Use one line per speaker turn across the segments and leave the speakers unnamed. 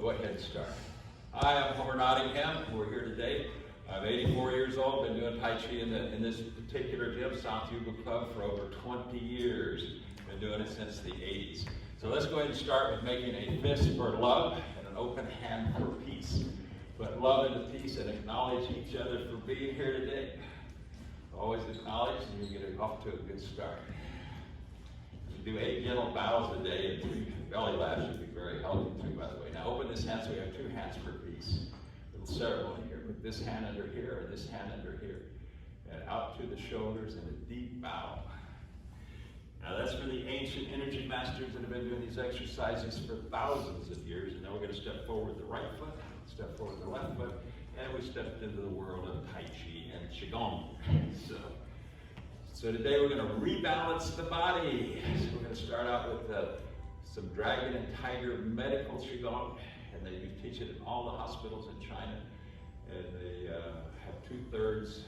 go ahead and start. Hi, I'm Homer Nottingham. We're here today. I'm 84 years old. Been doing Tai Chi in this particular gym, South Yuba Club, for over 20 years. Been doing it since the 80s. So let's go ahead and start with making a fist for love and an open hand for peace. Put love into peace and acknowledge each other for being here today. Always acknowledge, and you get off to a good start. You do 8 gentle bows a day, and 3 belly laughs should be very healthy too, by the way. Now open this hand so we have 2 hands for peace. Little ceremony here with this hand under here and this hand under here. And out to the shoulders and a deep bow. Now that's for the ancient energy masters that have been doing these exercises for thousands of years. And now we're going to step forward the right foot, step forward the left foot, and we stepped into the world of Tai Chi and Qigong. So today we're going to rebalance the body. So we're going to start out with some dragon and tiger medical Qigong, and they teach it in all the hospitals in China. And they have two-thirds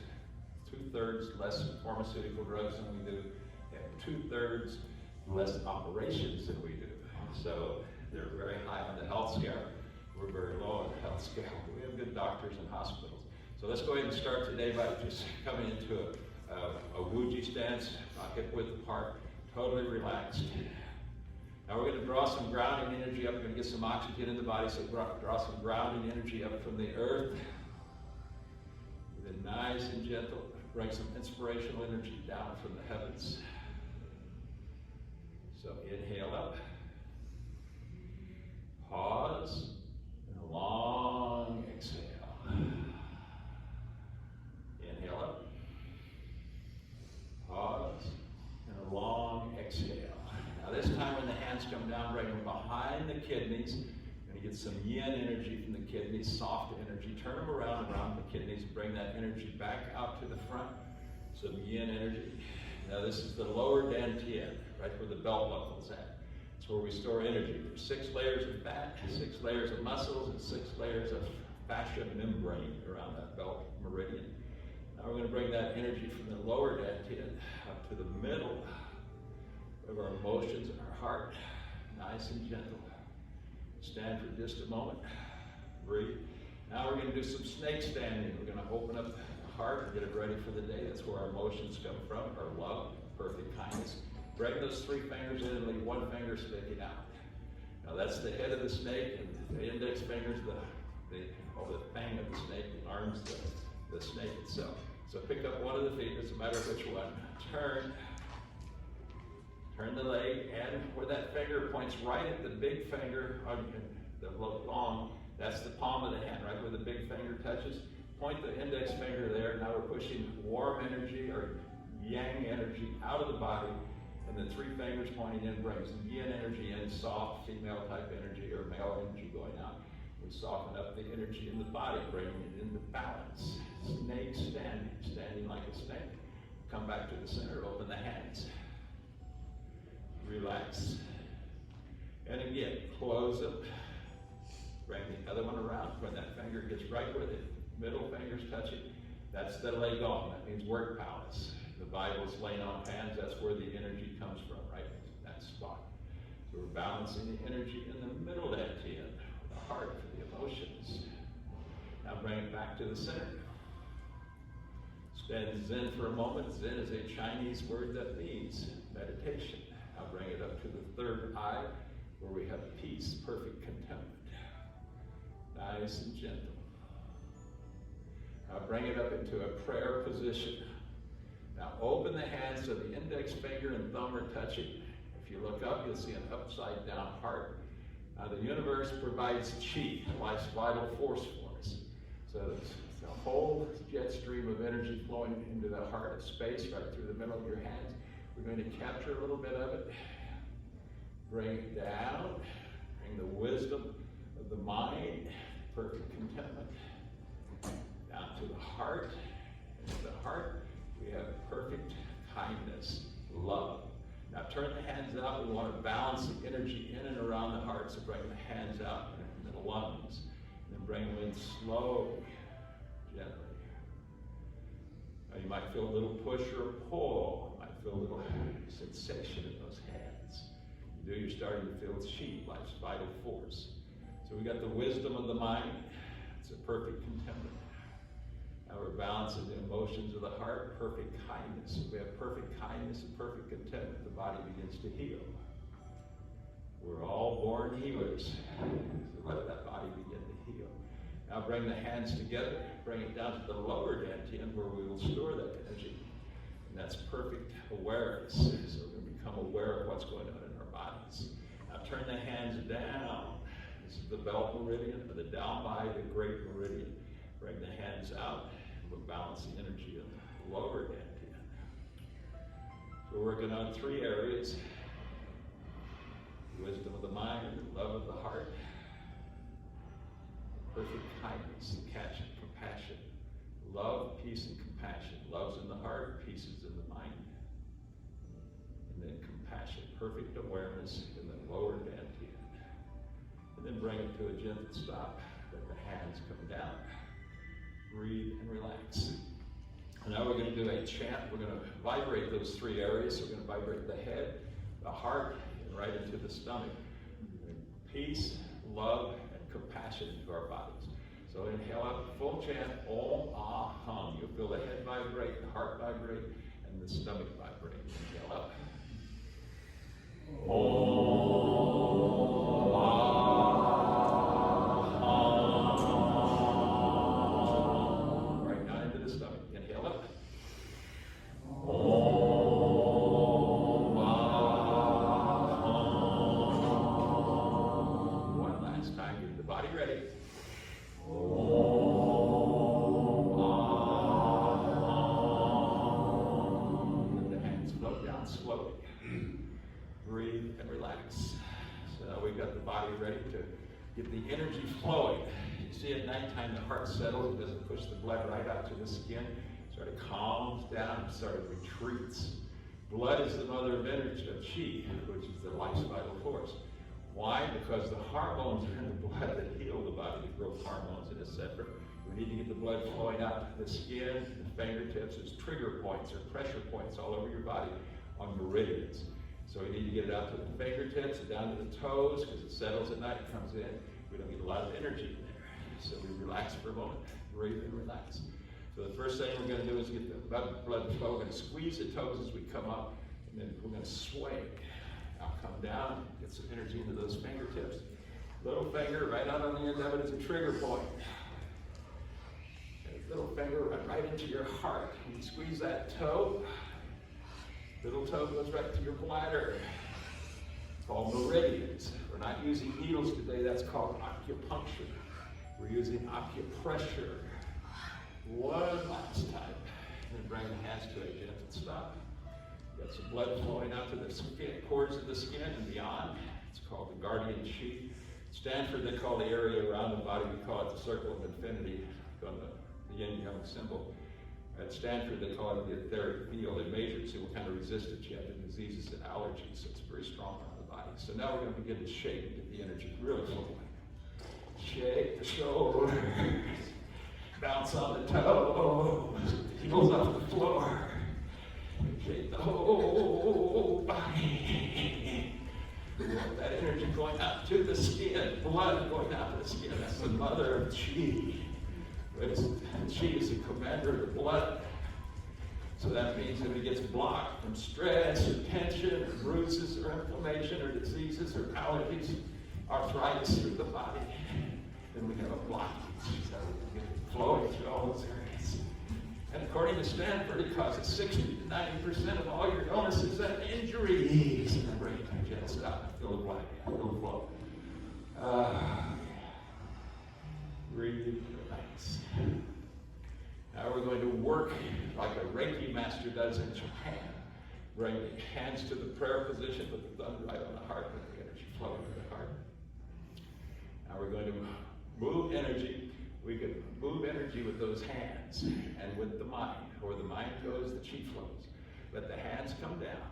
less pharmaceutical drugs than we do, and 2/3 less operations than we do. So they're very high on the health scale. We're very low on the health scale. We have good doctors and hospitals. So let's go ahead and start today by just coming into a Wuji stance, hip width apart, totally relaxed. Now we're going to draw some grounding energy up. We're going to get some oxygen in the body, so draw some grounding energy up from the earth. Then nice and gentle, bring some inspirational energy down from the heavens. So inhale up, pause, and a long exhale. Inhale up, pause, and a long exhale. Now this time when the hands come down, bring them behind the kidneys. You're going to get some yin energy from the kidneys, soft energy. Turn them around the kidneys, bring that energy back out to the front. Some yin energy. Now this is the lower dantian, right where the belt buckle's at. It's where we store energy. There's 6 layers of fat, 6 layers of muscles, and 6 layers of fascia membrane around that belt meridian. Now we're going to bring that energy from the lower dantian up to the middle of our emotions and our heart. Nice and gentle. Stand for just a moment. Breathe. Now we're going to do some snake standing. We're going to open up the heart and get it ready for the day. That's where our emotions come from, our love, perfect kindness. Bring those 3 fingers in and leave 1 finger sticking out. Now that's the head of the snake, and the index finger's the fang of the snake, the arm's the snake itself. So pick up one of the feet, doesn't matter which one. Turn the leg, and where that finger points right at the big finger, the long, that's the palm of the hand, right where the big finger touches. Point the index finger there. Now we're pushing warm energy or yang energy out of the body, and the 3 fingers pointing in brings yin energy in, soft female type energy or male energy going out. We soften up the energy in the body, bringing it into balance. Snake standing like a snake. Come back to the center, open the hands. Relax. And again, close them. Bring the other one around. When that finger gets right where the middle finger's touching, that's the Lei Gong. That means work palace. The Bible's laying on hands, that's where the energy comes from, right? That spot. So we're balancing the energy in the middle dantian, the heart for the emotions. Now bring it back to the center. Stand Zen for a moment. Zen is a Chinese word that means meditation. Now bring it up to the 3rd eye, where we have peace, perfect contentment. Nice and gentle. Now bring it up into a prayer position. Now open the hands so the index finger and thumb are touching. If you look up, you'll see an upside down heart. Now the universe provides Qi, life's vital force for us. So it's a whole jet stream of energy flowing into the heart of space right through the middle of your hands. We're going to capture a little bit of it. Bring it down. Bring the wisdom of the mind, perfect contentment, down to the heart. And in the heart, we have perfect kindness, love. Now turn the hands out. We want to balance the energy in and around the heart. So bring the hands out in the lungs. And then bring them in slowly, gently. Now you might feel a little push or a pull. You might feel a little sensation in those hands. You do, you're starting to feel Qi, life's vital force. So we got the wisdom of the mind. It's a perfect contentment. Now we're balancing the emotions of the heart, perfect kindness. If we have perfect kindness and perfect contentment, the body begins to heal. We're all born healers. So let that body begin to heal. Now bring the hands together, bring it down to the lower dantian where we will store that energy. And that's perfect awareness. So we're going to become aware of what's going on in our bodies. Now turn the hands down. This is the belt meridian, or the down by the great meridian. Bring the hands out. We'll balance the energy in the lower dantian. So we're working on 3 areas. Wisdom of the mind, love of the heart, perfect kindness, compassion. Love, peace, and compassion. Love's in the heart, peace is in the mind. And then compassion, perfect awareness in the lower dantian. And then bring it to a gentle stop. Let the hands come down. Breathe and relax. And now we're going to do a chant. We're going to vibrate those 3 areas. So we're going to vibrate the head, the heart, and right into the stomach. Peace, love, and compassion into our bodies. So inhale out, full chant, Om, Ah, Hum. You'll feel the head vibrate, the heart vibrate, and the stomach vibrate. Inhale up. Om, Ah, Hum. Right now into the stomach. Inhale up. Om. Body ready. Let the hands float down slowly. Breathe and relax. So now we've got the body ready to get the energy flowing. You see at nighttime the heart settles, it doesn't push the blood right out to the skin. It sort of calms down, it sort of retreats. Blood is the mother of energy, of Qi, which is the life's vital force. Why? Because the hormones are in the blood that heal the body, the growth hormones, and etc. We need to get the blood flowing out to the skin, the fingertips. There's trigger points or pressure points all over your body on meridians. So we need to get it out to the fingertips and down to the toes, because it settles at night, it comes in. We don't get a lot of energy in there. So we relax for a moment, breathe and relax. So the first thing we're going to do is get the blood flow. We're going to squeeze the toes as we come up, and then we're going to sway. Now come down, get some energy into those fingertips. Little finger right out on the end of it is a trigger point. And little finger right into your heart. You squeeze that toe. Little toe goes right to your bladder. Called meridians. We're not using needles today, that's called acupuncture. We're using acupressure. One last time. And then bring the hands to a gentle stop. Got some blood flowing out to the skin, pores of the skin and beyond. It's called the guardian Qi. Stanford, they call the area around the body, we call it the circle of infinity, on the yin-yang symbol. At Stanford, they call it the etheric field. They measure to see what kind of resistance you have to diseases and allergies, so it's very strong on the body. So now we're going to begin to shake and get the energy really flowing. Shake the shoulders, bounce on the toes, heels off the floor. Shake the whole body. We want that energy going out to the skin, blood going out to the skin. That's the mother of Qi. Qi is the commander of the blood. So that means if it gets blocked from stress or tension or bruises or inflammation or diseases or allergies, arthritis through the body, then we have a blockage. So we get it flowing through all those areas. And according to Stanford, it causes 60 to 90% of all your illnesses and injuries. And break and gentle stop. Feel the blood. Feel the flow. Breathe, relax. Now we're going to work like a Reiki master does in Japan. Bring the hands to the prayer position, put the thumb right on the heart, let the energy flow into the heart. Now we're going to move energy. We can move energy with those hands and with the mind. Where the mind goes, the Qi flows. Let the hands come down.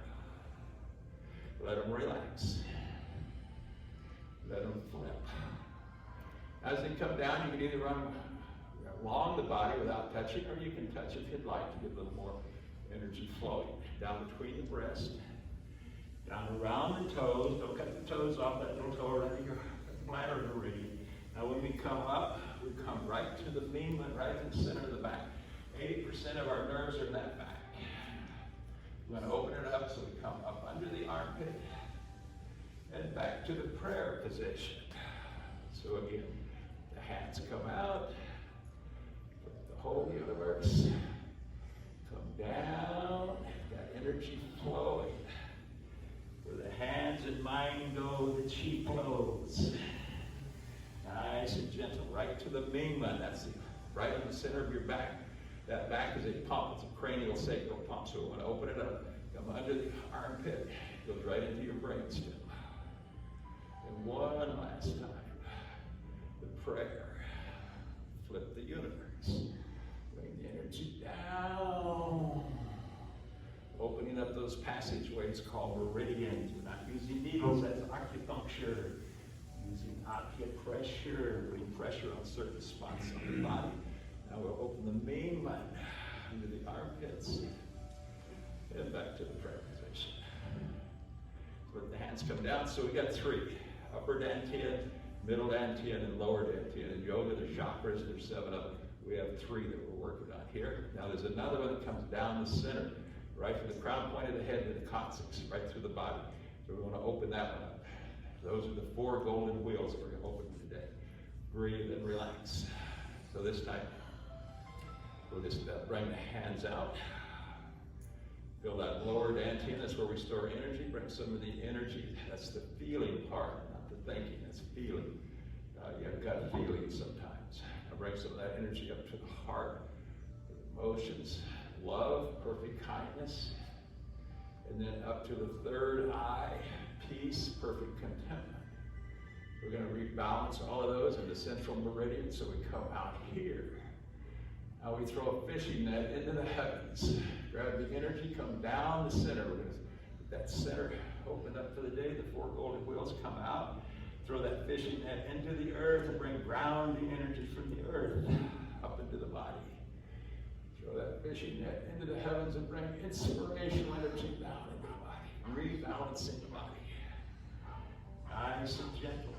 Let them relax. Let them flip. As they come down, you can either run along the body without touching, or you can touch if you'd like to get a little more energy flowing. Down between the breast, down around the toes. Don't cut the toes off that little toe around your bladder meridian. when we come up, we come right to the mainland, right in the center of the back. 80% of our nerves are in that back. We're going to open it up so we come up under the armpit and back to the prayer position. So again, the hands come out, the whole universe, come down, that energy flowing. Where the hands and mind go, the chi flows. Nice and gentle, right to the mainland. That's right in the center of your back. That back is a pump. It's a cranial sacral pump. So we want to open it up, come under the armpit, goes right into your brainstem. And one last time, the prayer. Flip the universe. Bring the energy down. Opening up those passageways called meridians. We're not using needles, that's acupuncture. Using acupressure, putting pressure on certain spots on the body. Now we'll open the mainland under the armpits and back to the prayer position. Let the hands come down. So we got three: upper dantian, middle dantian, and lower dantian. In yoga, there's chakras. There's 7 of them. We have 3 that we're working on here. Now there's another one that comes down the center, right from the crown point of the head to the coccyx, right through the body. So we want to open that one up. Those are the 4 golden wheels that we're going to open today. Breathe and relax. So this time, we'll just bring the hands out. Feel that lower dantian, that's where we store energy. Bring some of the energy, that's the feeling part, not the thinking, that's feeling. You have gut feeling sometimes. Now bring some of that energy up to the heart, emotions, love, perfect kindness, and then up to the third eye, peace, perfect contentment. We're going to rebalance all of those in the central meridian, so we come out here. Now we throw a fishing net into the heavens. Grab the energy, come down the center. We're going to get that center opened up for the day. The 4 golden wheels come out. Throw that fishing net into the earth and bring grounding energy from the earth up into the body. Throw that fishing net into the heavens and bring inspirational energy down into the body. Rebalancing the body. Nice and gentle.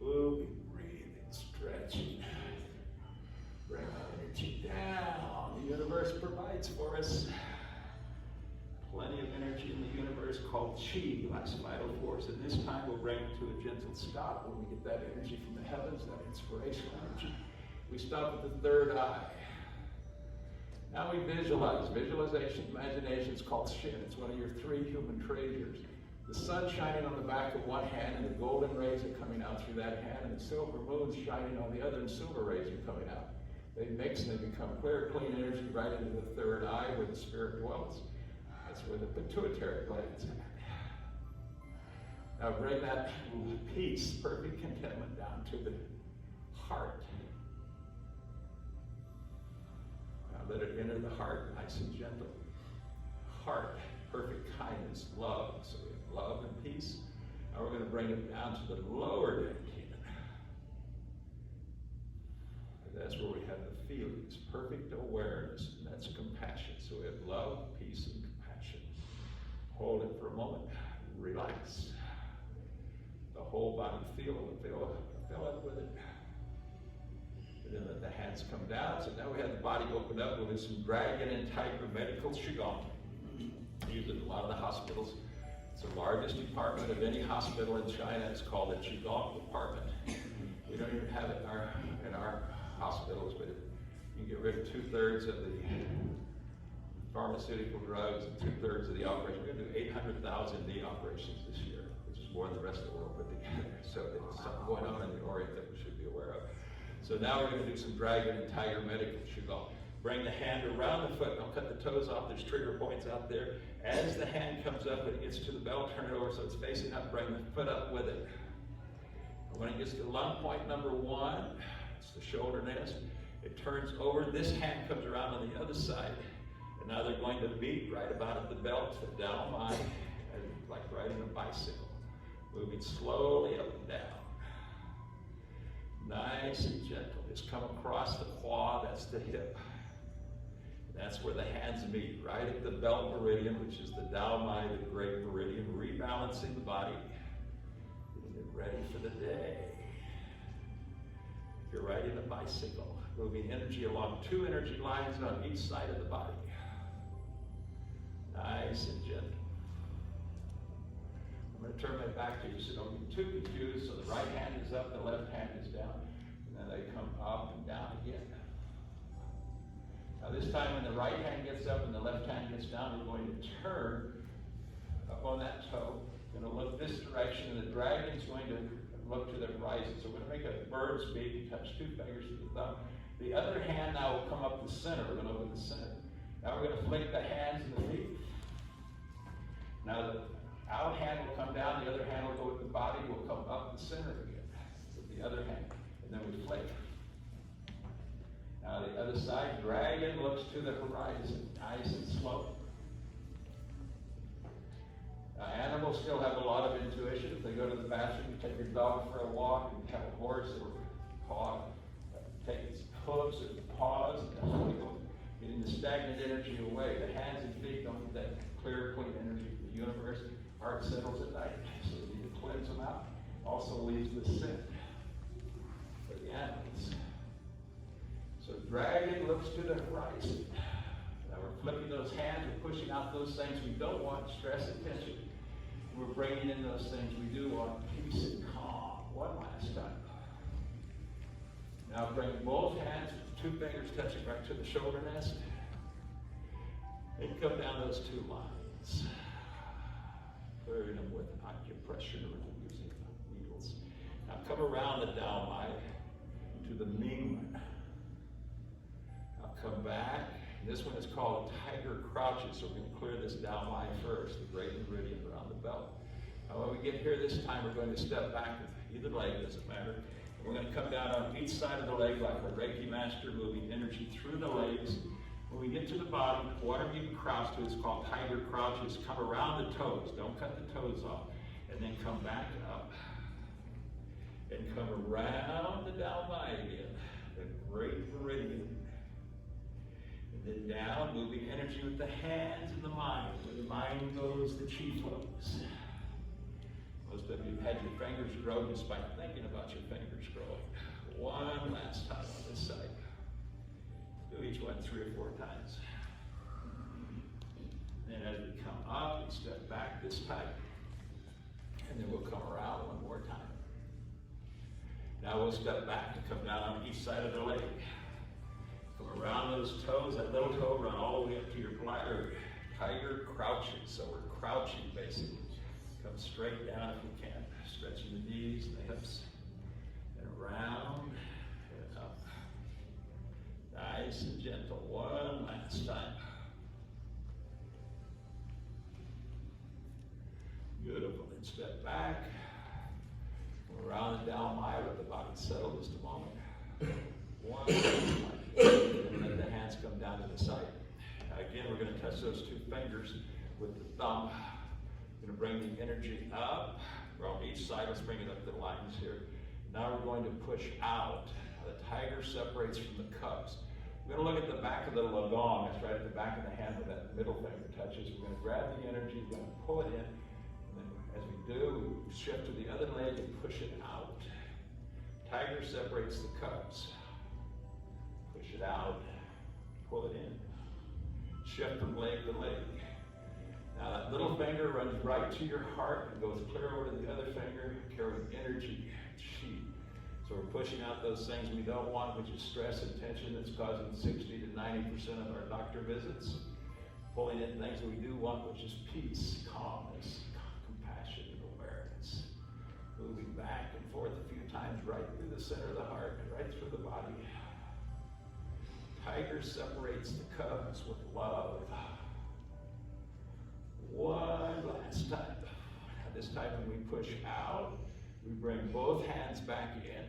Moving, breathing, stretching. Bring that energy down. The universe provides for us plenty of energy in the universe called Qi, life's vital force. And this time we'll bring it to a gentle stop when we get that energy from the heavens, that inspirational energy. We stop at the third eye. Now we visualize. Visualization, imagination is called Shin. It's one of your 3 human treasures. The sun shining on the back of one hand, and the golden rays are coming out through that hand, and the silver moon shining on the other, and silver rays are coming out. They mix and they become clear, clean energy right into the third eye where the spirit dwells. That's where the pituitary gland is at. Now bring that peace, perfect contentment down to the heart. Now let it enter the heart, nice and gentle. Heart, perfect kindness, love. So we have love and peace. Now we're going to bring it down to the lower dantian. That's where we have the feelings, perfect awareness, and that's compassion. So we have love, peace, and compassion. Hold it for a moment. Relax. The whole body feel it with it. And then let the hands come down. So now we have the body opened up. We'll do some dragon and tiger medical Qigong. Used in a lot of the hospitals. It's the largest department of any hospital in China. It's called the Qigong department. We don't even have it in our hospitals, but you can get rid of 2/3 of the pharmaceutical drugs and 2/3 of the operations. We're going to do 800,000 knee operations this year, which is more than the rest of the world put together. So there's something going on in the Orient that we should be aware of. So now we're going to do some dragon and tiger medical Qigong. Bring the hand around the foot. Don't cut the toes off. There's trigger points out there. As the hand comes up and it gets to the belt, turn it over so it's facing up. Bring the foot up with it. When it gets to lung point number 1, it's the shoulder nest. It turns over. This hand comes around on the other side. And now they're going to meet right about at the belt, the down line, like riding a bicycle. Moving slowly up and down. Nice and gentle. Just come across the quad, that's the hip. That's where the hands meet, right at the belt meridian, which is the Dao-Mai, the great meridian, rebalancing the body. Getting it ready for the day. You're riding a bicycle, moving energy along 2 energy lines on each side of the body. Nice and gentle. I'm going to turn my back to you so don't get too confused. So the right hand is up, the left hand is down. And then they come up and down again. Now this time when the right hand gets up and the left hand gets down, we're going to turn up on that toe. We're going to look this direction, and the dragon's going to look to the horizon. So we're going to make a bird's beak and touch 2 fingers to the thumb. The other hand now will come up the center. We're going to open the center. Now we're going to flick the hands and the feet. Now the out hand will come down, the other hand will go with the body, will come up the center again with the other hand. And then we flick. Now the other side, dragon looks to the horizon, nice and slow. Now animals still have a lot of intuition. If they go to the bathroom, you take your dog for a walk, and you have a horse that will paw, take its hooves and paws, and getting the stagnant energy away. The hands and feet don't get that clear, clean energy from the universe. Heart settles at night, so you need to cleanse them out. Also leaves the scent for the animals. So dragon looks to the horizon. Now we're flipping those hands, we're pushing out those things we don't want, stress and tension. We're bringing in those things we do want, peace and calm. One last time. Now bring both hands, 2 fingers touching right to the shoulder nest. And come down those 2 lines. Clearing them with acupressure or using needles. Now come around the Daomai to the Ming. Now come back. This one is called Tiger Crouches, so we're going to clear this Daomai first, the great meridian around the belt. Now when we get here this time, we're going to step back with either leg, doesn't matter. And we're going to come down on each side of the leg like a Reiki master, moving energy through the legs. When we get to the bottom, whatever you can crouch to is called Tiger Crouches. Come around the toes. Don't cut the toes off. And then come back up. And come around the Daomai again. The great meridian. And then down, moving energy with the hands and the mind. Where the mind goes, the chi flows. Most of you have had your fingers grow just by thinking about your fingers growing. One last time on this side. Do each one 3 or 4 times. Then as we come up, we step back this time. And then we'll come around 1 more time. Now we'll step back and come down on each side of the leg. Come around those toes, that little toe, run all the way up to your bladder. Tiger crouches, so we're crouching basically. Come straight down if you can. Stretching the knees and the hips. And around and up. Nice and gentle. One last time. Beautiful. Then step back. Come around the Daomai, let the body settle just a moment. One last time. And let the hands come down to the side. Now again, we're going to touch those 2 fingers with the thumb. We're going to bring the energy up. We're on each side. Let's bring it up the lines here. Now we're going to push out. The tiger separates from the cubs. We're going to look at the back of the lagong. That's right at the back of the hand where that middle finger touches. We're going to grab the energy. We're going to pull it in. And then as we do, we shift to the other leg and push it out. Tiger separates the cubs. Push it out. Pull it in. Shift from leg to leg. Now that little finger runs right to your heart and goes clear over to the other finger, carrying energy, chi. So we're pushing out those things we don't want, which is stress and tension that's causing 60 to 90% of our doctor visits. Pulling in things that we do want, which is peace, calmness, compassion, and awareness. Moving back and forth a few times right through the center of the heart and right through the body. Tiger separates the cubs with love. One last time. Now this time when we push out, we bring both hands back in.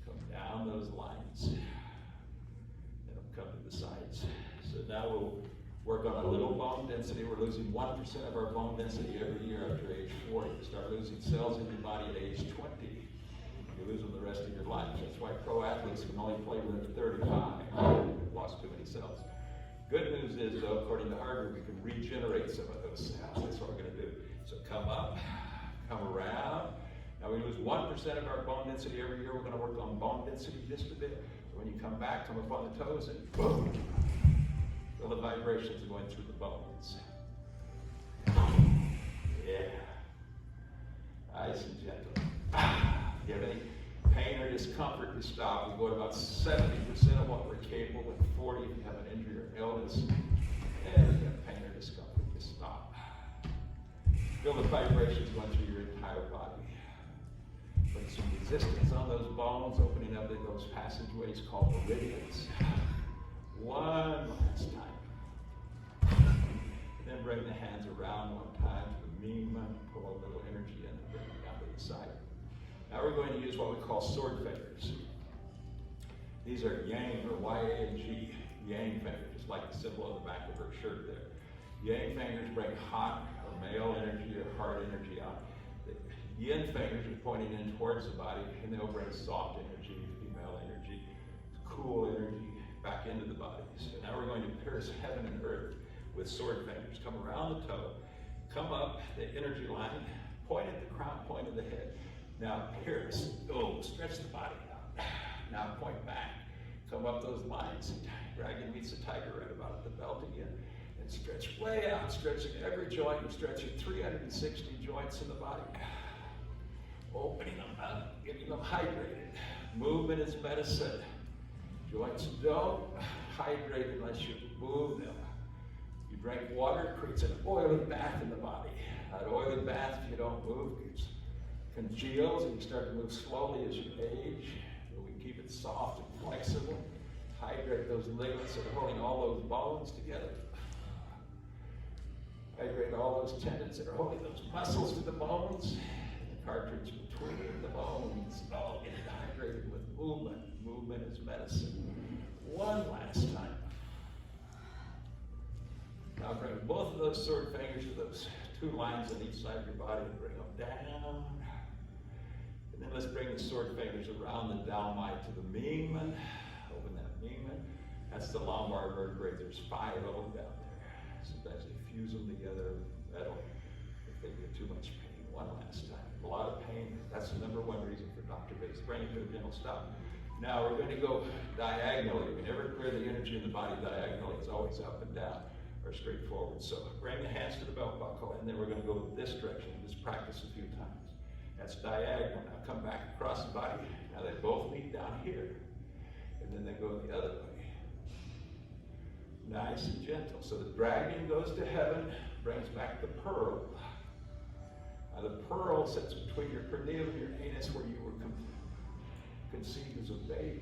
Come down those lines. Then we'll come to the sides. So now we'll work on a little bone density. We're losing 1% of our bone density every year after age 40. You start losing cells in your body at age 20. You lose them the rest of your life. That's why pro athletes can only play when they're 35. They've lost too many cells. Good news is, though, according to Harvard, we can regenerate some of those cells. That's what we're going to do. So come up, come around, Now we lose 1% of our bone density every year. We're going to work on bone density just a bit. So when you come back, come up on the toes and boom. Feel the vibrations going through the bones. Yeah. Nice and gentle. If you have any pain or discomfort, you stop. We go at about 70% of what we're capable with 40 if you have an injury or illness. And if you have pain or discomfort, you stop. Feel the vibrations going through your entire body. Put some resistance on those bones, opening up those passageways called meridians. One last time. And then bring the hands around one time to the mima, pull a little energy in and bring it down to the side. Now we're going to use what we call sword fingers. These are yang, or Y-A-N-G, yang fingers, just like the symbol on the back of her shirt there. Yang fingers bring hot or male energy or heart energy out. The yin fingers are pointing in towards the body, and they'll bring soft energy, female energy, cool energy back into the body. So now we're going to pierce heaven and earth with sword fingers. Come around the toe, come up the energy line, point at the crown point of the head. Now pierce, stretch the body out. Now point back, come up those lines. Dragon meets the tiger right about at the belt again. And stretch way out, stretching every joint. You're stretching 360 joints in the body. Opening them up, getting them hydrated. Movement is medicine. Joints don't hydrate unless you move them. You drink water, it creates an oily bath in the body. That oily bath, if you don't move, congeals, and you start to move slowly as you age. But we keep it soft and flexible. Hydrate those ligaments that are holding all those bones together. Hydrate all those tendons that are holding those muscles to the bones. The cartilage between the bones. All get hydrated with movement. Movement is medicine. One last time. Now bring both of those sword fingers to those two lines on each side of your body and bring them down. And then let's bring the sword fingers around the downlight to the mingmen. Open that mingmen. That's the lumbar vertebrae. There's 5 of them down there. Sometimes they fuse them together with metal if they get too much pain. One last time. A lot of pain. That's the #1 reason for Dr. Bates. Bring it to a gentle stop. Now we're going to go diagonally. We never clear the energy in the body diagonally. It's always up and down or straight forward. So bring the hands to the belt buckle, and then we're going to go this direction. Just practice a few times. That's diagonal. Now come back across the body. Now they both meet down here. And then they go the other way. Nice and gentle. So the dragon goes to heaven, brings back the pearl. Now the pearl sits between your perineum and your anus where you were conceived as a baby.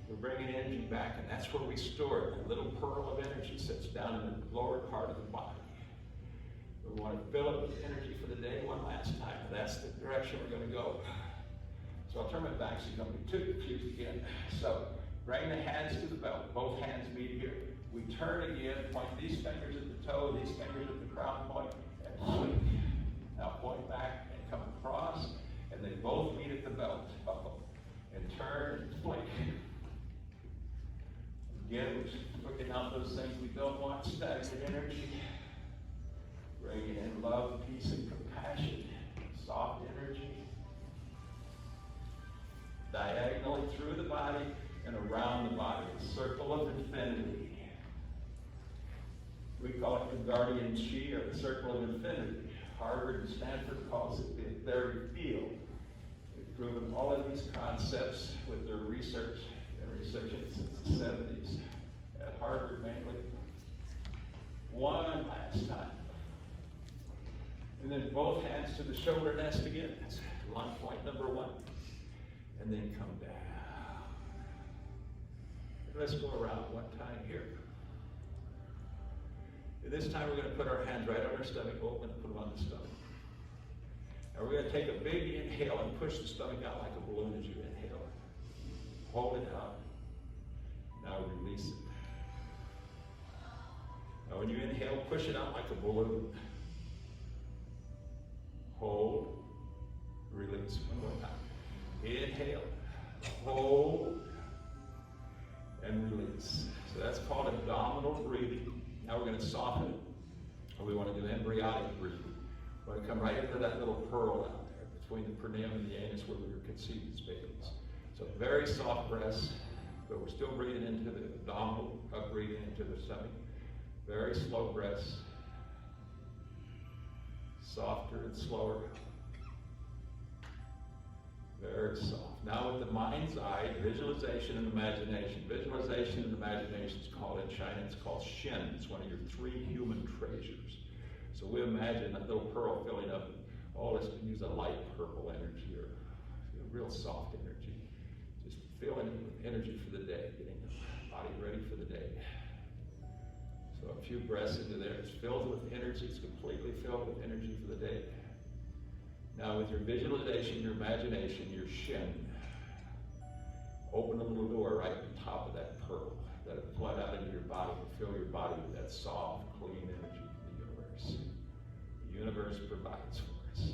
We're bringing energy back, and that's where we store it. That little pearl of energy sits down in the lower part of the body. We want to fill it with energy for the day one last time. That's the direction we're going to go. So I'll turn my back so you don't be too confused again. So bring the hands to the belt. Both hands meet here. We turn again, point these fingers at the toe, these fingers at the crown point, and flick. Now point back and come across, and they both meet at the belt buckle. And turn and flick. Again, we're looking out those things we don't want, stagnant energy. Bringing in love, peace, and compassion. Soft energy. Diagonally through the body and around the body. A circle of infinity. We call it the guardian chi, or the circle of infinity. Harvard and Stanford calls it the very field. They've proven all of these concepts with their research, and researching since the 70s at Harvard mainly. One last time. And then both hands to the shoulder nest again. That's line point #1. And then come down. And let's go around one time here. And this time we're going to put our hands right on our stomach, open and put them on the stomach. Now we're going to take a big inhale and push the stomach out like a balloon as you inhale. Hold it out. Now release it. Now when you inhale, push it out like a balloon. Hold, release. One more time. Inhale, hold, and release. So that's called abdominal breathing. Now we're going to soften it. And we want to do embryonic breathing. We want to come right into that little pearl out there between the perineum and the anus where we were conceived as babies. So very soft breaths, but we're still breathing into the abdominal, breathing into the stomach. Very slow breaths, softer and slower. Very soft. Now with the mind's eye, visualization and imagination. Visualization and imagination is called in China, it's called Shen. It's one of your 3 human treasures. So we imagine that little pearl filling up. All this, use a light purple energy or a real soft energy. Just filling it with energy for the day, getting the body ready for the day. So a few breaths into there. It's filled with energy. It's completely filled with energy for the day. Now with your visualization, your imagination, your Shen, open a little door right on top of that pearl. Let it flood out into your body and fill your body with that soft, clean energy from the universe. The universe provides for us.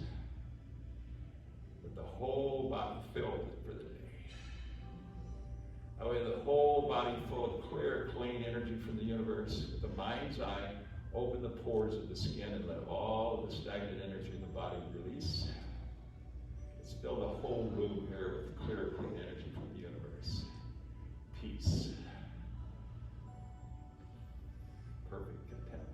With the whole body filled for the day. That way the whole body full of clear, clean energy from the universe. With the mind's eye, open the pores of the skin and let all of the stagnant energy in the body release. Let's fill the whole room here with clear, clean energy from the universe. Peace. Perfect contentment.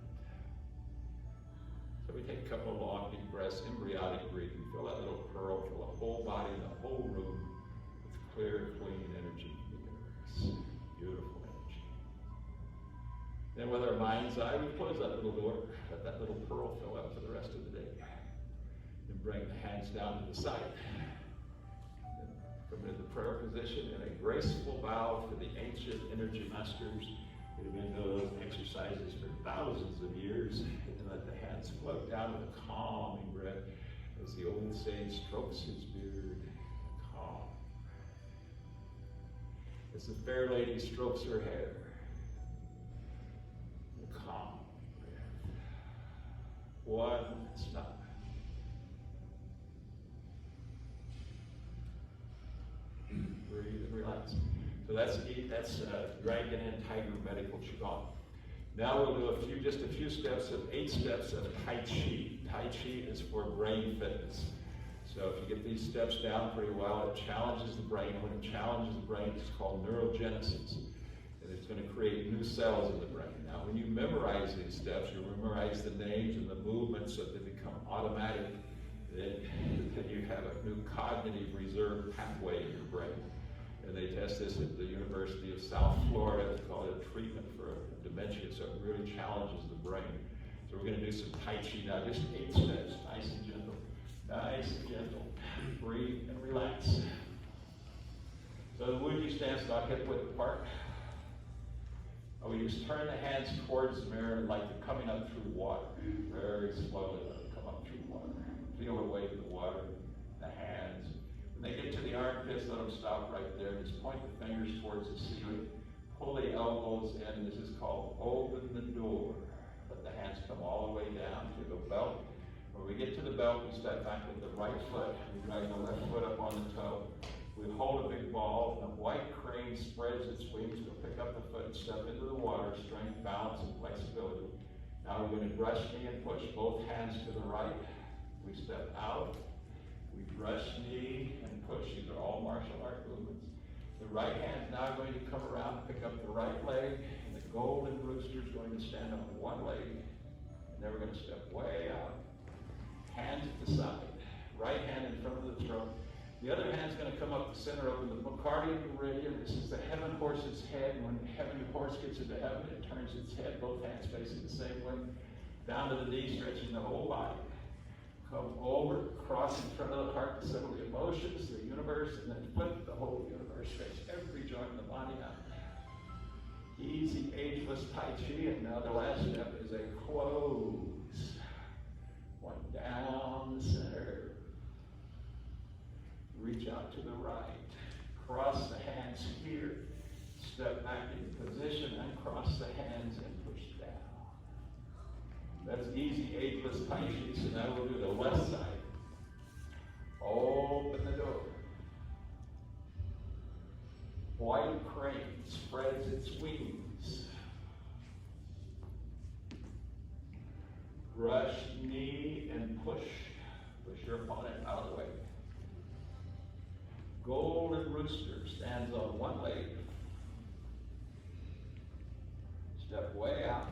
So we take a couple of long, deep breaths, embryonic breathing. Fill that little pearl, fill the whole body and the whole room with clear, clean energy from the universe. Beautiful energy. Then with our mind's eye, we close that little door, let that little pearl fill up for the rest of the day. Then bring the hands down to the side. Then come into the prayer position in a graceful bow for the ancient energy masters who have been doing those exercises for thousands of years. And let the hands float down with a calming breath as the old sage strokes his beard. Calm. As the fair lady strokes her hair. Calm breath. One stop. Breathe and relax. So that's Dragon and Tiger Medical Qigong. Now we'll do just a few steps of 8 steps of Tai Chi. Tai Chi is for brain fitness. So if you get these steps down pretty well, it challenges the brain. When it challenges the brain, it's called neurogenesis. And it's going to create new cells in the brain. Now, when you memorize these steps, you memorize the names and the movements so that they become automatic. Then you have a new cognitive reserve pathway in your brain. And they test this at the University of South Florida. It's called a treatment for dementia, so it really challenges the brain. So we're going to do some Tai Chi now, just 8 steps, nice and gentle. Nice and gentle. Breathe and relax. So the Wuji stance, not hip width apart. We just turn the hands towards the mirror like they're coming up through water. Very slowly let them come up through water. Feel the weight of the water, the hands. When they get to the armpits, let them stop right there. Just point the fingers towards the ceiling. Pull the elbows in. This is called open the door. Let the hands come all the way down to the belt. When we get to the belt, we step back with the right foot. We drag the left foot up on the toe. We hold a big ball. The white crane spreads its wings. We'll pick up the foot and step into the water. Strength, balance, and flexibility. Now we're going to brush knee and push. Both hands to the right. We step out. We brush knee and push. These are all martial art movements. The right hand's now going to come around, pick up the right leg, and the golden rooster is going to stand on one leg. And then we're going to step way out. Hands at the side. Right hand in front of the throat. The other hand's going to come up the center, open the Meridian. This is the heaven horse's head. When the heaven horse gets into heaven, it turns its head, both hands facing the same way, down to the knee, stretching the whole body. Come over, cross in front of the heart to settle the emotions, the universe, and then flip the whole universe. Stretch every joint in the body out. Easy, ageless Tai Chi, and now the last step is a close. One down the center. Reach out to the right. Cross the hands here. Step back into position and cross the hands and push down. That's easy, ageless Tai Chi. So now we'll do the left side. Open the door. White crane spreads its wings. Brush knee and push. Push your opponent out of the way. golden rooster stands on one leg. Step way out.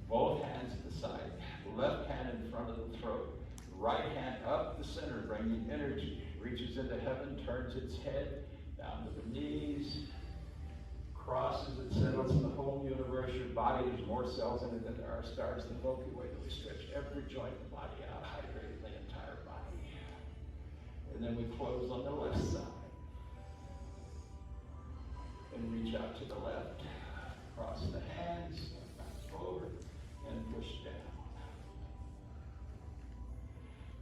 Both hands to the side. Left hand in front of the throat. Right hand up the center, bringing energy. Reaches into heaven, turns its head down to the knees. Crosses, it settles in the whole universe. Your body, there's more cells in it than there are stars. The Milky Way, that we stretch every joint of the body out, hydrating the entire body. And then we close on the left side. And reach out to the left. Cross the hands, back over, and push down.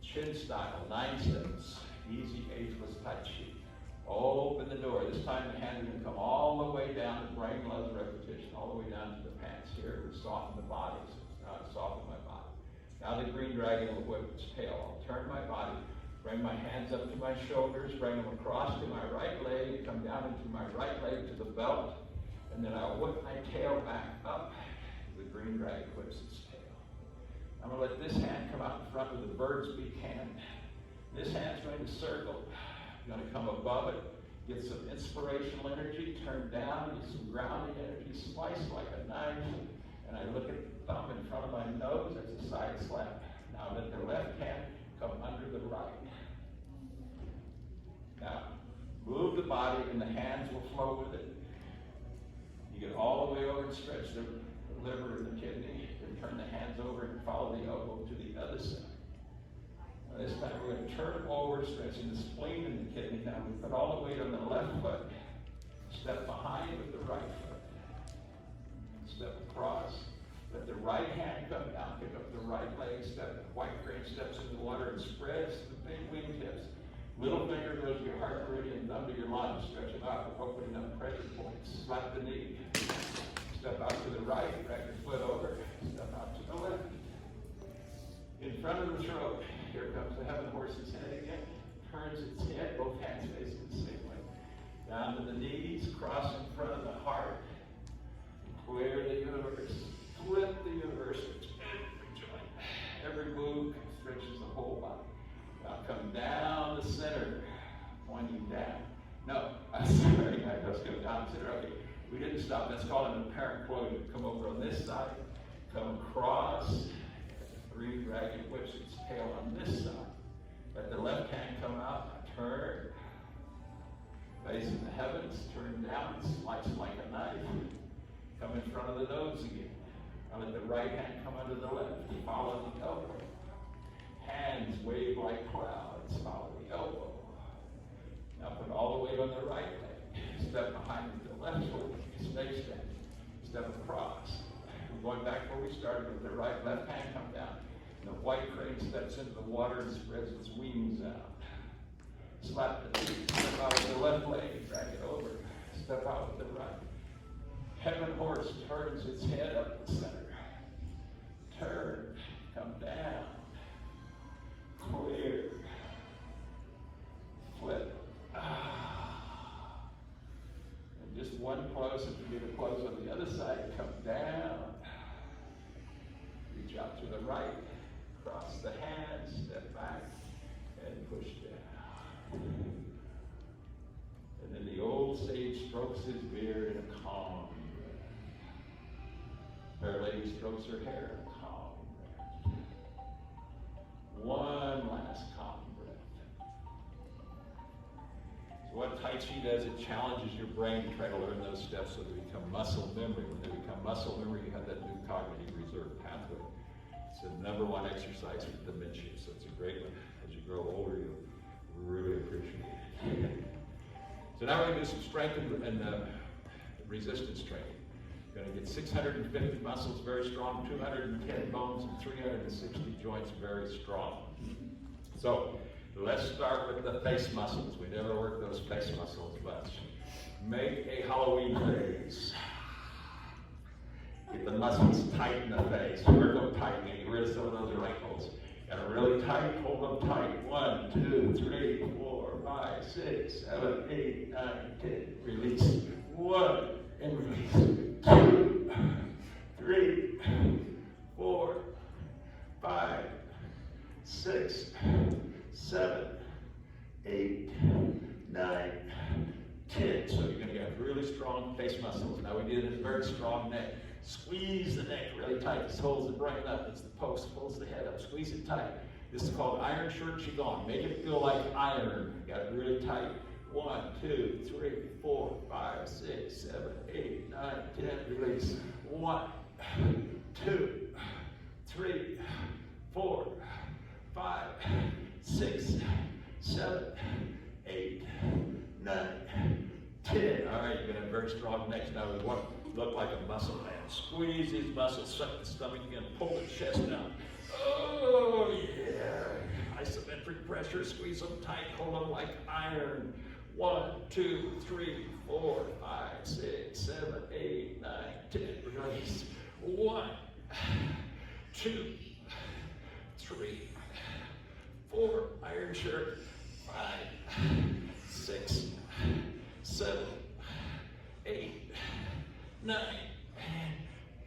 Chin style, 9 steps. Easy, ageless Tai Chi. Open the door. This time the hand is going to come all the way down. The brain loves repetition. All the way down to the pants here. We soften the body. So soften my body. Now the green dragon will whip its tail. I'll turn my body. Bring my hands up to my shoulders. Bring them across to my right leg. Come down into my right leg to the belt. And then I'll whip my tail back up. The green dragon whips its tail. I'm going to let this hand come out in front with the bird's beak hand. This hand's going to circle. You're going to come above it, get some inspirational energy, turn down, get some grounding energy, slice like a knife, and I look at the thumb in front of my nose, that's a side slap. Now let the left hand come under the right. Now, move the body and the hands will flow with it. You get all the way over and stretch the liver and the kidney, and turn the hands over and follow the elbow to the other side. This time we're going to turn it over, stretching the spleen and the kidney. Now we put all the weight on the left foot. Step behind with the right foot. Step across. Let the right hand come down. Pick up the right leg. Step. White crane steps in the water and spreads the big wingtips. Little finger goes to your heart meridian, thumb to your lungs. Stretch it out, opening up pressure points. Slap the knee. Step out to the right. Drag your foot over. Step out to the left. In front of the throat. Here comes the heaven horse's head again. Turns its head, both hands facing the same way. Down to the knees, cross in front of the heart. Clear the universe. Flip the universe. Every joint. Every move stretches the whole body. Now come down the center, pointing down. No, I'm sorry, I was going down the center. Okay, we didn't stop. That's called an apparent closure. Come over on this side. Come across. Green dragon whips its tail on this side. Let the left hand come out, turn, facing the heavens, turn down, slice like a knife. Come in front of the nose again. Now let the right hand come under the left, follow the elbow. Hands wave like clouds, follow the elbow. Now put all the weight on the right leg. Step behind with the left foot, snake step. Step across. We're going back where we started with the right, left hand come down. And the white crane steps into the water and spreads its wings out. Slap the knee, step out with the left leg, drag it over. Step out with the right. Heaven horse turns its head up the center. Turn, come down. Clear. Flip. And just one close, if you get a close on the other side, come down. Reach out to the right. Cross the hands, step back, and push down. And then the old sage strokes his beard in a calm breath. Fair lady strokes her hair in a calm breath. One last calm breath. So what Tai Chi does, it challenges your brain to try to learn those steps so they become muscle memory. When they become muscle memory, you have that new cognitive reserve pathway. It's the #1 exercise for dementia, so it's a great one. As you grow older, you'll really appreciate it. So now we're going to do some strength and resistance training. You're going to get 650 muscles very strong, 210 bones, and 360 joints very strong. So let's start with the face muscles. We never work those face muscles much. Make a Halloween face. Get the muscles tight in the face. Work them tight, get rid of some of those wrinkles. Got them really tight, hold them tight. 1, 2, 3, 4, 5, 6, 7, 8, 9, 10. Release. 1, and release. 2, 3, 4, 5, 6, 7, 8, 9, 10. So you're going to get really strong face muscles. Now we need a very strong neck. Squeeze the neck really tight. This holds the brain up. It's the post, holds the head up. Squeeze it tight. This is called iron shirt Qigong. Make it feel like iron. Got it really tight. 1, 2, 3, 4, 5, 6, 7, 8, 9, 10. Release. 1, 2, 3, 4, 5, 6, 7, 8, 9, 10. All right, you're going to have very strong necks. Now we want to look like a muscle man. Squeeze these muscles, suck the stomach in, pull the chest down. Oh, yeah. Isometric pressure, squeeze them tight, hold them like iron. 1, 2, 3, 4, 5, 6, 7, 8, 9, 10. Release. 1, 2, 3, 4. Iron shirt. 5, 6, 7, 8, 9, and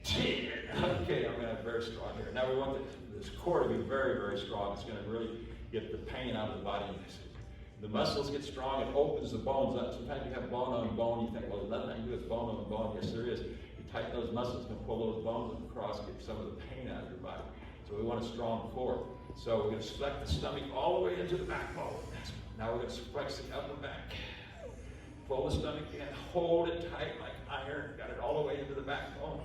10. Okay, I'm going to have very strong here. Now we want this core to be very, very strong. It's going to really get the pain out of the body. The muscles get strong, it opens the bones up. Sometimes you have bone on bone, you think, well, there's nothing I can do with bone on bone. Yes, there is. You tighten those muscles and pull those bones across, get some of the pain out of your body. So we want a strong core. So we're going to flex the stomach all the way into the backbone. Now we're going to flex the upper back. Pull the stomach in, hold it tight like iron. Got it all the way into the backbone.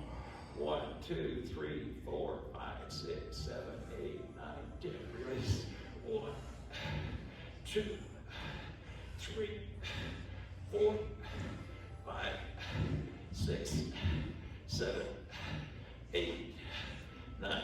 1, 2, 3, 4, 5, 6, 7, 8, 9, 10. Release. 1, 2, 3, 4, 5, 6, 7, 8, 9,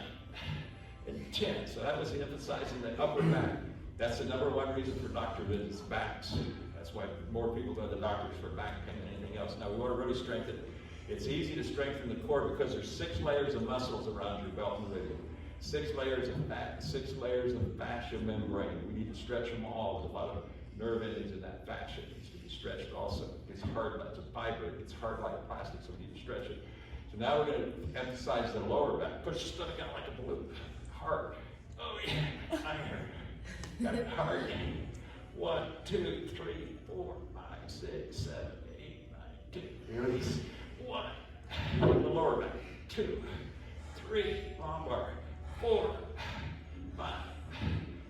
and 10. So that was emphasizing the upper back. That's the #1 reason for doctor visits, backs. That's why more people go to the doctors for back pain than anything else. Now we want to really strengthen it. It's easy to strengthen the core because there's 6 layers of muscles around your belt and meridian. 6 layers of fat, 6 layers of fascia membrane. We need to stretch them all. There's a lot of nerve endings in that fascia. It needs to be stretched also. It's hard, it's a fiber. It's hard like plastic, so we need to stretch it. So now we're going to emphasize the lower back. Push the stomach out like a balloon. Hard. Oh yeah, iron. Got it hard. 1, 2, 3, 4, 5, 6, 7, 8, 9, 10. Release. 1. The lower back. 2, 3. Lumbar. 4, 5,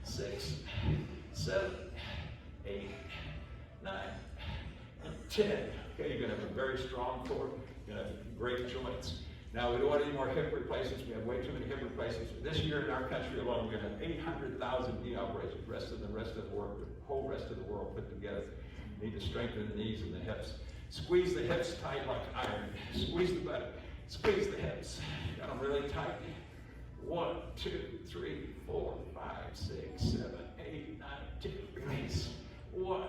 6, 7, 8, 9, and 10. Okay, you're going to have a very strong core. You're going to have great joints. Now, we don't want any more hip replacements. We have way too many hip replacements. This year in our country alone, we're going to have 800,000 knee operations. The rest of the world, the whole rest of the world put together. We need to strengthen the knees and the hips. Squeeze the hips tight like iron. Squeeze the butt. Squeeze the hips. Got them really tight. 1, 2, 3, 4, 5, 6, 7, 8, 9, 10. Release. 1,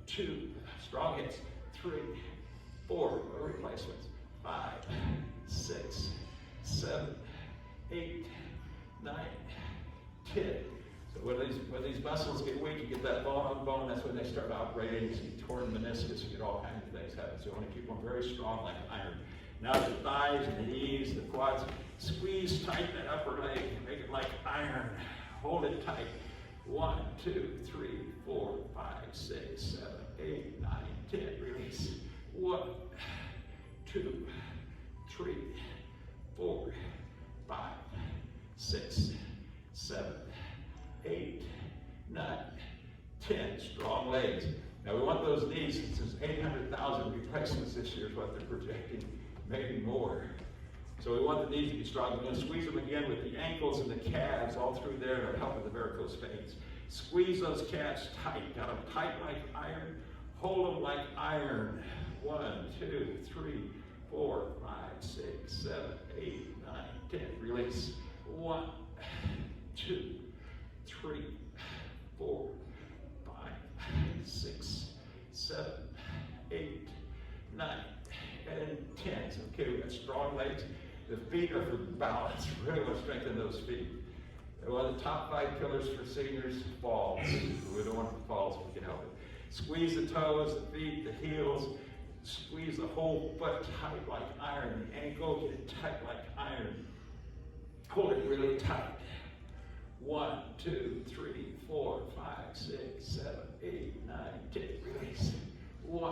2. Strong hips. 3, 4. Replacements. 5, 6, 7, 8, 9, 10. So when these muscles get weak, you get that bone on bone, that's when they start operating. You see torn meniscus, you get all kinds of things happen. So you want to keep them very strong like iron. Now the thighs and the knees, the quads, squeeze tight that upper leg, make it like iron. Hold it tight. 1, 2, 3, 4, 5, 6, 7, 8, 9, 10. Release. 1, 2, 3, 4, 5, 6, 7, 8, 9, 10. Strong legs. Now we want those knees, since 800,000 replacements this year is what they're projecting, maybe more. So we want the knees to be strong. We're going to squeeze them again with the ankles and the calves all through there to help with the varicose veins. Squeeze those calves tight. Got them tight like iron. Hold them like iron. 1, 2, 3, 4, 5, 6, 7, 8, 9, 10. Release. 1, 2, 3, 4, 5, 6, 7, 8, 9, and 10. Okay, we've got strong legs. The feet are for balance. We really want to strengthen those feet. One of the top 5 pillars for seniors, falls. We don't want the falls if we can help it. Squeeze the toes, the feet, the heels. Squeeze the whole foot tight like iron. The ankle, get it tight like iron. Hold it really tight. 1, 2, 3, 4, 5, 6, 7, 8, 9, 10. Release. 1,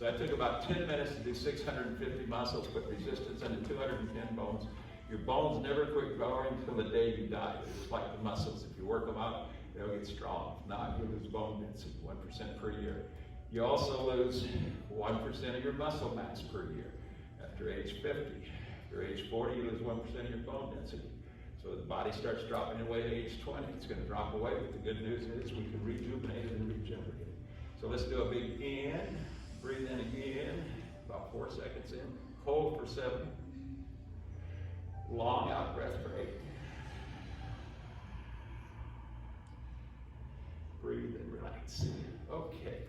So I took about 10 minutes to do 650 muscles, put resistance into 210 bones. Your bones never quit growing until the day you die. They're just like the muscles. If you work them out, they'll get strong. If not, you lose bone density 1% per year. You also lose 1% of your muscle mass per year after age 50. After age 40, you lose 1% of your bone density. So the body starts dropping away at age 20. It's going to drop away, but the good news is we can rejuvenate it and regenerate it. So let's do a big in. Breathe in again, about 4 seconds in. Hold for 7. Long out breath for 8. Breathe and relax. Okay.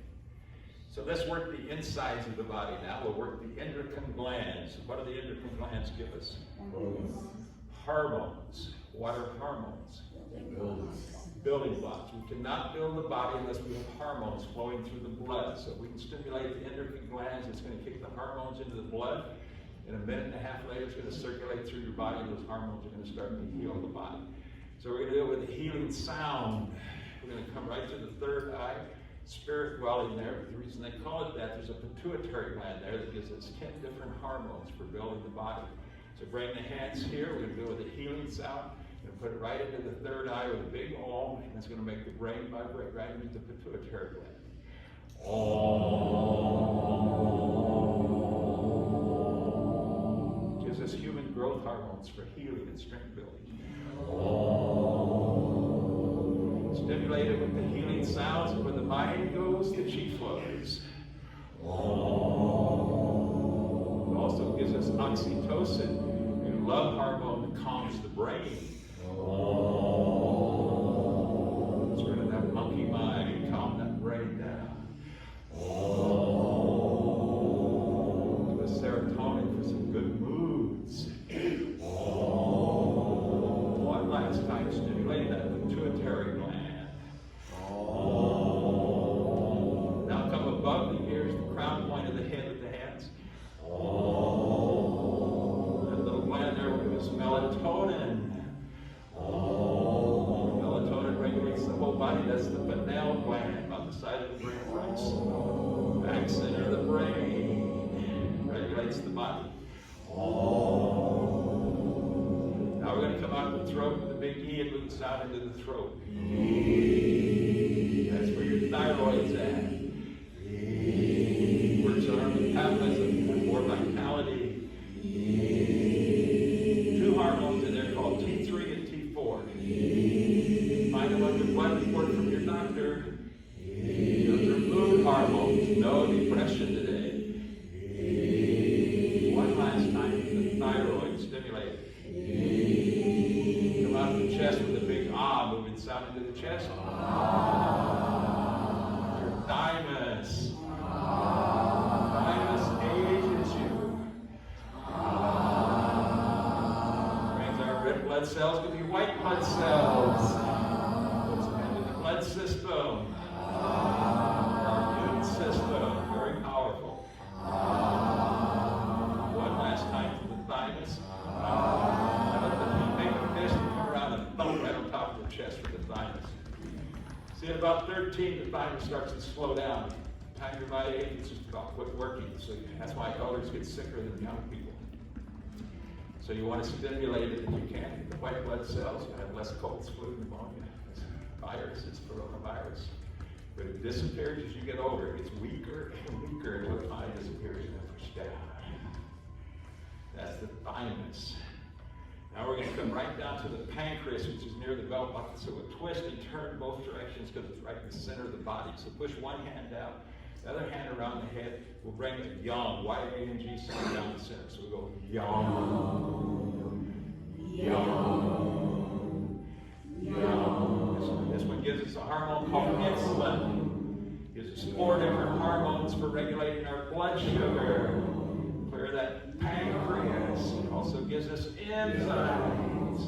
So let's work the insides of the body now. We'll work the endocrine glands. What do the endocrine glands give us? Hormones. What are hormones? Building blocks. We cannot build the body unless we have hormones flowing through the blood. So if we can stimulate the endocrine glands, it's going to kick the hormones into the blood. In a minute and a half later, it's going to circulate through your body, and those hormones are going to start to heal the body. So we're going to do it with a healing sound. We're going to come right to the third eye, spirit dwelling there. But the reason they call it that, there's a pituitary gland there that gives us 10 different hormones for building the body. So bring the hands here. We're going to do it with a healing sound. We're going to put it right into the third eye with a big Om, and it's going to make the brain vibrate right into the pituitary gland. Om. Gives us human growth hormones for healing and strength building. Om. Stimulate it with the healing sounds, and when the mind goes, the chi flows. Om. It also gives us oxytocin, a love hormone that calms the brain. Get rid of that monkey mind, calm that brain down. Give us serotonin for some good moods. One last time, stimulate that pituitary gland. Now come above the ears, the crown point of the head with the hands. That little gland there will give us melatonin. Melatonin regulates the whole body. That's the pineal gland on the side of the brain, right? Back center of the brain. Regulates the body. Now we're going to come out of the throat with the big E and move the sound into the throat. That's where your thyroid's at. Works on our metabolism and more vitality. 2 hormones in there called T3 and T4. Find them on your blood report from your doctor. Those are mood hormones. No depression today. One last time, the thyroid stimulated. Come out of the chest with a big ah, moving sound into the chest. Your thymus. Thymus ages you. Brings our red blood cells to be white blood cells. Puts them into the blood system. Our immune system. Very powerful. One last time to the thymus. Now let the make a fist and come around and thump right on top of the chest with the thymus. See, at about 13, the thymus starts to slow down. By the time you're my age, it's just about quit working. So that's why elders get sicker than young people. So you want to stimulate it if you can. The white blood cells, you have less colds, flu, pneumonia, viruses, coronavirus. But it disappears as you get older. It gets weaker and weaker until it finally disappears and then pushed down. That's the thymus. Now we're going to come right down to the pancreas, which is near the belt buckle. So we'll twist and turn both directions because it's right in the center of the body. So push one hand out, the other hand around the head. We'll bring the yang, Y-A-N-G sound down the center. So we go yang, yang, yang. This one gives us a hormone called insulin. Gives us 4 different hormones for regulating our blood sugar. Clear that pancreas. It also gives us enzymes.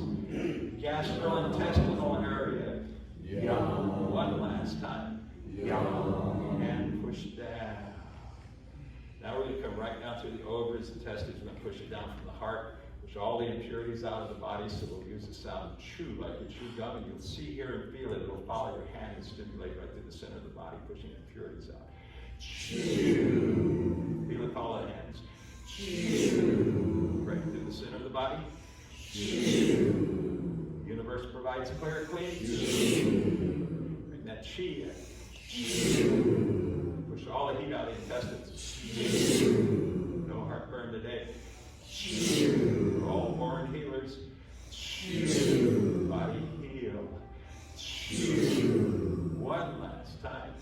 Gastrointestinal area. Yang. One last time. Yang. And push down. Now we're going to come right down through the ovaries and testes. We're going to push it down from the heart, push all the impurities out of the body. So we'll use the sound chew, like you chew gum, and you'll see, hear, and feel it. It'll follow your hand and stimulate right through the center of the body, pushing impurities out. Feel it follow the hands. Right through the center of the body. Universe provides clear, clean. Bring that chi in. Push all the heat out of the intestines. No heartburn today. We're all born healers. Body heal. One last time.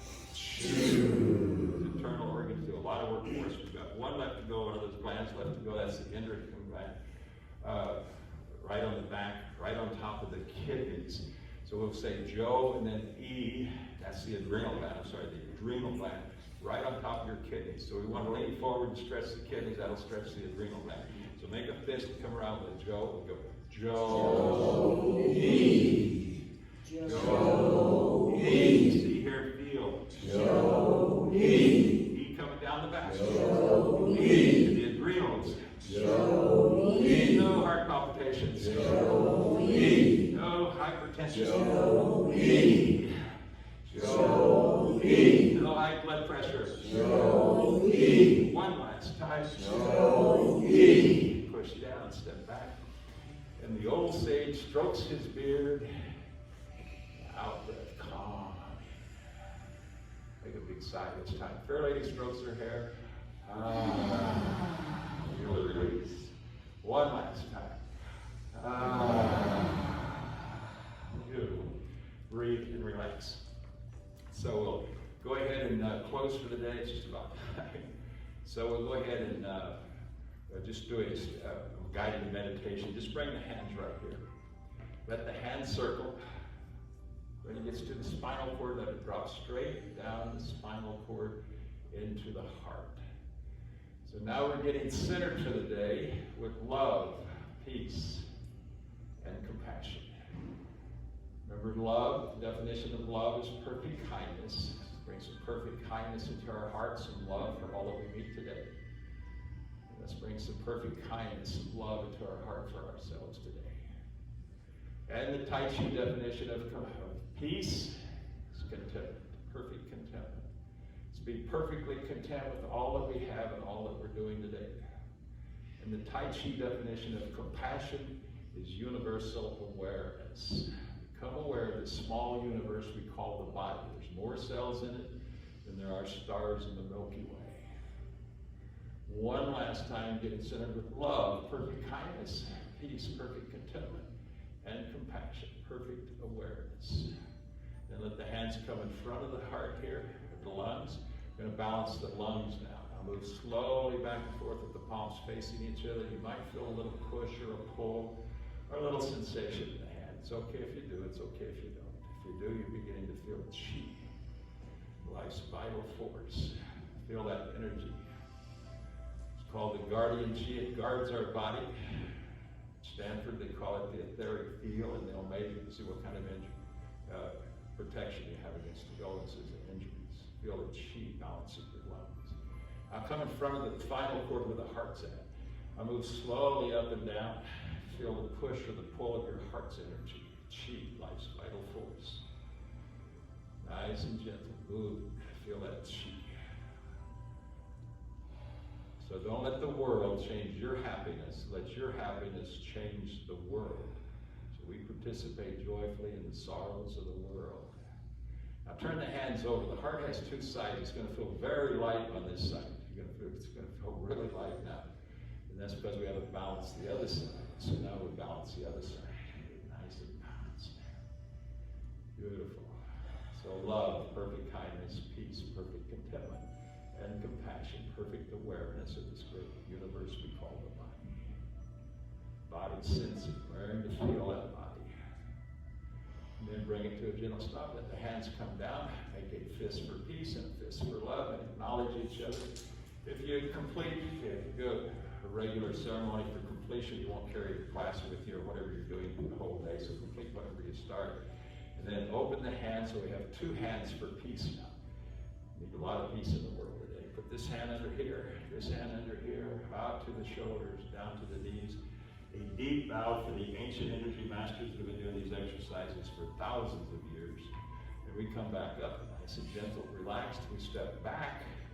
Those internal organs do a lot of work for us. We've got one left to go, one of those glands left to go. That's the endocrine gland. Right on the back, right on top of the kidneys. So we'll say Joe and then E. That's the adrenal gland. I'm sorry, the adrenal gland. Right on top of your kidneys. So we want to lean forward and stretch the kidneys. That'll stretch the adrenal gland. So make a fist and come around with Joe. We'll go Joe, E. Joe, E. See here, feel. Joe, E. E coming down the back. Joe, E. The adrenals. Joe, E. No heart palpitations. Joe, E. No hypertension. Joe, E. Joe, E. No high blood pressure. Joe, E. One last time. Joe, E. Push down, step back. And the old sage strokes his beard. Out breath, calm. Make a big sigh this time. Fair lady strokes her hair. Feel the release. One last time. Beautiful. Breathe and relax. So we'll go ahead and close for the day. It's just about time. So we'll go ahead and just do a guided meditation. Just bring the hands right here. Let the hands circle. When it gets to the spinal cord, let it drop straight down the spinal cord into the heart. So now we're getting centered for the day with love, peace, and compassion. Remember, love, the definition of love is perfect kindness. Bring some perfect kindness into our hearts and love for all that we meet today. And let's bring some perfect kindness and love into our heart for ourselves today. And the Tai Chi definition of peace is contentment, perfect contentment. It's be perfectly content with all that we have and all that we're doing today. And the Tai Chi definition of compassion is universal awareness. Become aware of this small universe we call the body. There's more cells in it than there are stars in the Milky Way. One last time, getting centered with love, perfect kindness, peace, perfect contentment, and compassion, perfect awareness. Then let the hands come in front of the heart here, at the lungs. We're going to balance the lungs now. Now move slowly back and forth with the palms facing each other. You might feel a little push or a pull or a little sensation in the hand. It's okay if you do, it's okay if you don't. If you do, you're beginning to feel chi, life's vital force. Feel that energy. It's called the guardian chi. It guards our body. Stanford, they call it the etheric field, and they'll measure to see what kind of protection you have against illnesses and injuries. Feel the chi balancing your lungs. I'll come in front of the spinal cord where the heart's at. I'll move slowly up and down. Feel the push or the pull of your heart's energy. Chi, life's vital force. Nice and gentle. Move. Feel that chi. So don't let the world change your happiness. Let your happiness change the world. So we participate joyfully in the sorrows of the world. Now turn the hands over. The heart has two sides. It's going to feel very light on this side. It's going to feel really light now. And that's because we haven't balanced the other side. So now we balance the other side. Nice and balanced. Beautiful. So love, perfect kindness, peace, perfect contentment, and compassion, perfect awareness of this great universe we call the body. Body sensing, learn to feel that body. And then bring it to a gentle stop. Let the hands come down. Make a fist for peace and a fist for love, and acknowledge each other. If you complete a regular ceremony for completion, you won't carry your class with you or whatever you're doing the whole day. So complete whatever you start. And then open the hands, so we have two hands for peace now. We need a lot of peace in the world today. Put this hand under here, this hand under here, out to the shoulders, down to the knees. A deep bow for the ancient energy masters that have been doing these exercises for thousands of years. And we come back up, nice and gentle, relaxed. We step back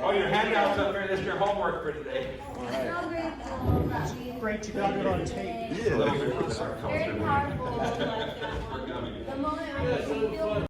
Oh, your handouts up there. That's your homework for today.
Great, you got it on tape.
Yeah.
Very powerful. The moment I feel